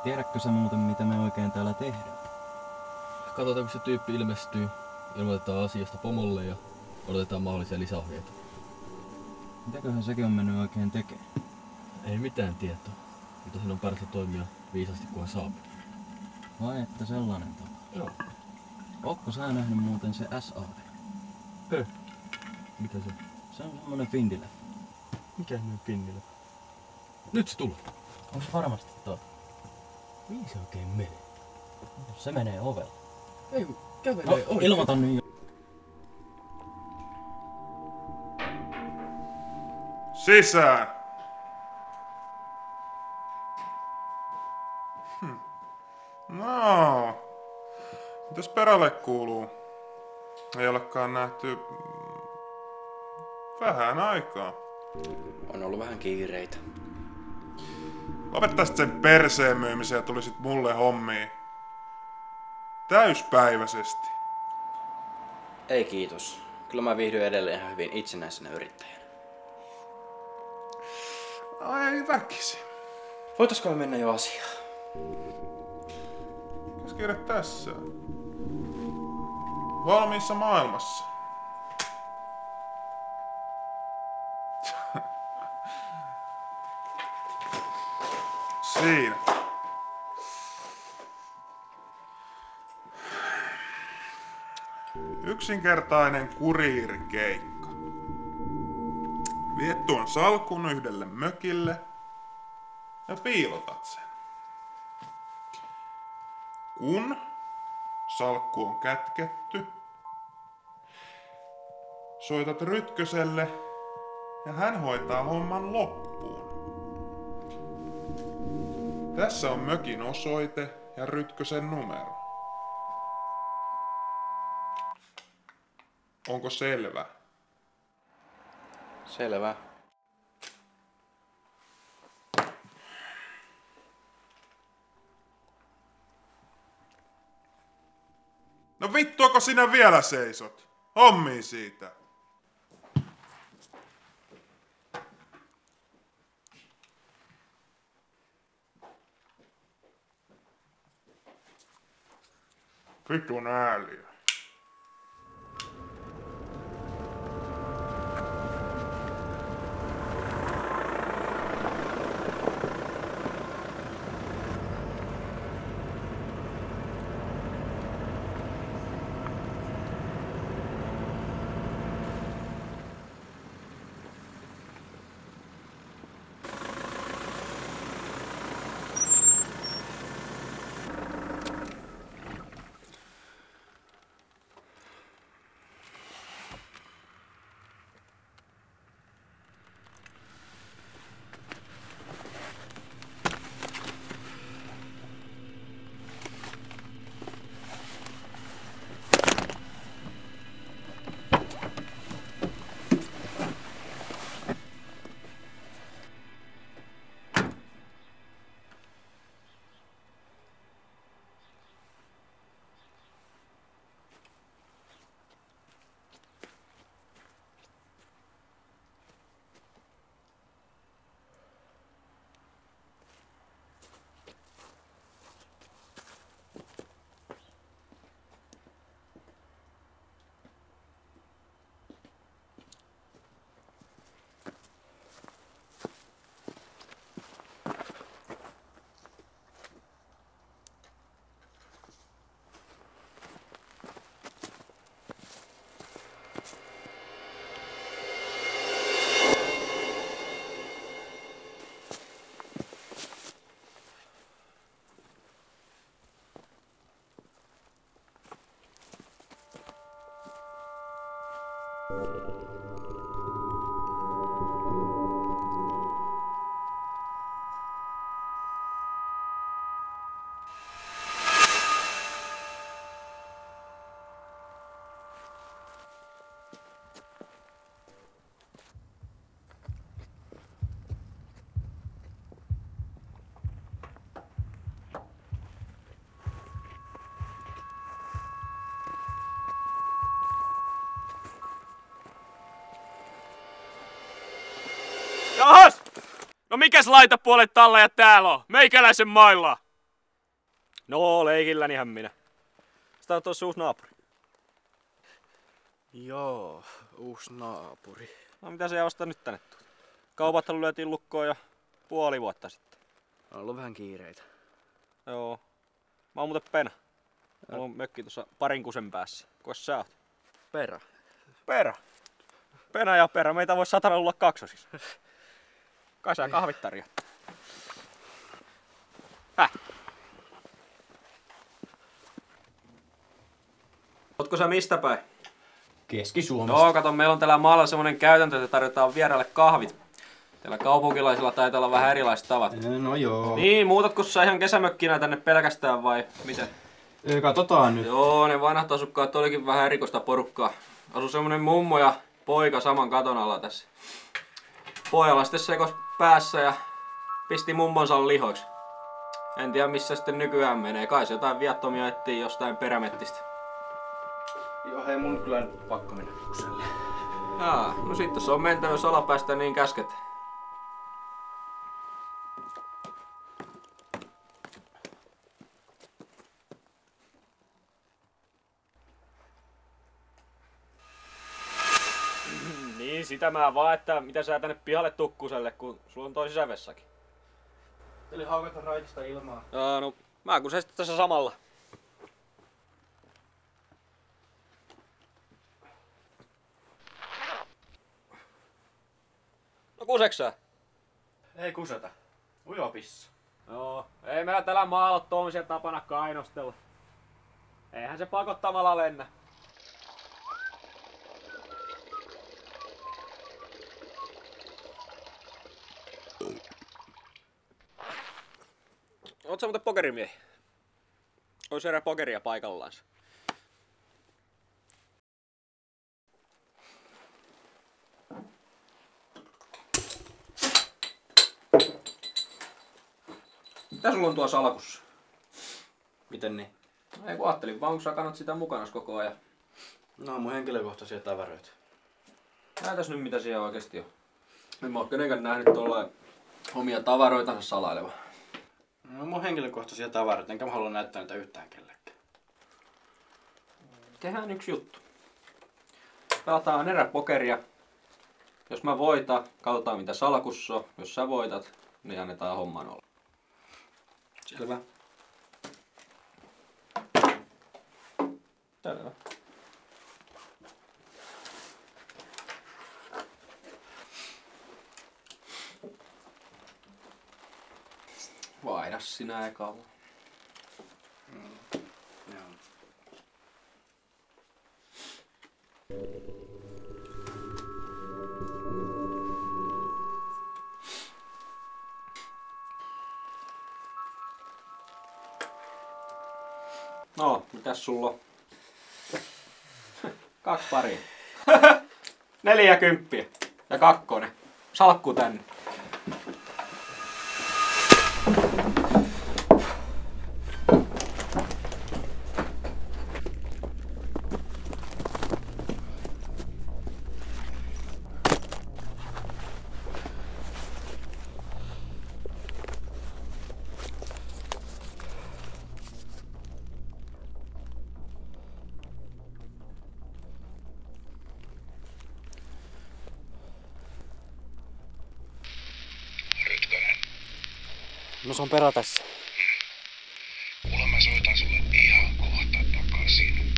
Tiedätkö sä muuten, mitä me oikein täällä tehdään? Katsotaan, kun se tyyppi ilmestyy, ilmoitetaan asiasta pomolle ja odotetaan mahdollisia lisäohjeita. Mitäköhän sekin on mennyt oikein tekemään? Ei mitään tietoa, mutta sen on parasta toimia viisasti, kunhan saapuu. Vai että sellainen tapa? Joo. Ootko sä nähnyt muuten se SAD? Mitä se? Se on semmonen Findilä. Mikä nyt pinnillä? Nyt se tulee. Onko se varmasti toi? Mihin se oikein menee? Se menee ovella. Ei, kävelee No, oikein. ilmoita nyt. Sisään! No, mitäs perälle kuuluu? Ei olekaan nähty vähän aikaa. On ollut vähän kiireitä. Lopettaisit sen perseen myymisen ja tulisit mulle hommiin. Täyspäiväisesti. Ei kiitos. Kyllä mä viihdyin edelleen ihan hyvin itsenäisenä yrittäjänä. Ai väkisin. Voitaisko me mennä jo asiaan? Mikäs kiire tässä? Valmiissa maailmassa. Siinä. Yksinkertainen kuriirikeikka. Viet tuon salkun yhdelle mökille ja piilotat sen. Kun salkku on kätketty, soitat Rytköselle ja hän hoitaa homman loppuun. Tässä on mökin osoite ja Rytkösen numero. Onko selvä? Selvä. No vittuako sinä vielä seisot? Hommiin siitä. Vitun ääliö. Jahas! No mikäs laitapuolet talla ja täällä on? Meikäläisen mailla! No, leikillänihän minä. Sitä on tuossa uusi naapuri. Joo, uusi naapuri. No mitä se vasta nyt tänne tuli? Kaupathan lyötiin lukkoon jo puoli vuotta sitten. On ollut vähän kiireitä. Joo. Mä oon muuten Pena. Mulla on mökki tuossa parin kusen päässä. Kukas sä oot? Perä. Perä. Pena ja Perä. Meitä vois satana olla kaksosissa. Kai sä kahvit tarjoat. Ootko sä mistä päin? Keski-Suomesta. No kato, meillä on täällä maalla semmonen käytäntö, että tarjotaan vieraille kahvit. Täällä kaupunkilaisilla taitaa olla vähän erilaiset tavat. No joo. Niin, muutatko sä ihan kesämökkinä tänne pelkästään vai miten? Katsotaan nyt. Joo, ne vanhat asukkaat olikin vähän erikoista porukkaa. Asu semmonen mummo ja poika saman katon alla tässä. Pojalla sitten sekos päässä ja pisti mummonsa lihoiksi. En tiedä missä sitten nykyään menee. Kai se jotain viattomia etsii jostain perämettistä. Joo, hei mun kyllä nyt pakko mennä kuselle. Jaa, no sitten se on mentävä jos alapäästä niin käsket. Niin, sitä mä vaan, että mitä sä tänne pihalle tukkuselle, kun sulla on toi sisävessakin. Eli haukata raitista ilmaa. No mä kun se sitten tässä samalla. No kuseks sä? Ei kuseta. Ujopissa. Joo, ei meillä täällä maalla ole tommosia tapana kainostella. Eihän se pakottamalla lennä. Oot sä muuten pokerimiehi? Ois erää pokeria paikallaan. Mitä sulla on tuossa salkussa? Miten niin? Ei kun ajattelin vaan, kun sä kannat sitä mukana koko ajan. No mun henkilökohtaisia tavaroita. Näytäs nyt mitä siellä oikeesti on. En mä oo kenenkään nähnyt tolleen omia tavaroitansa salailevan. No mun henkilökohtaisia tavaroita, enkä mä halua näyttää niitä yhtään kellekään. Tehdään yksi juttu. Pelataan eräpokeria. Jos mä voitan, katsotaan mitä salkussa on. Jos sä voitat, niin annetaan homman olla. Selvä. Selvä. Vaihda sinä eka. Joo. No, mitäs sulla on? 2 paria. 40 ja 2. Salkku tänne. No se on Perä tässä. Kuule mä soitan sulle ihan kohta takaisin.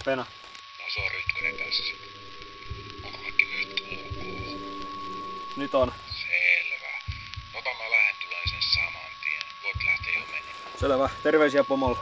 Pena. No se on Rytkönen tässä. Onko kaikki nyt ok? Nyt on. Selvä. Mä lähden tulee sen saman tien. Voit lähteä jo menemään. Selvä. Terveisiä pomolle.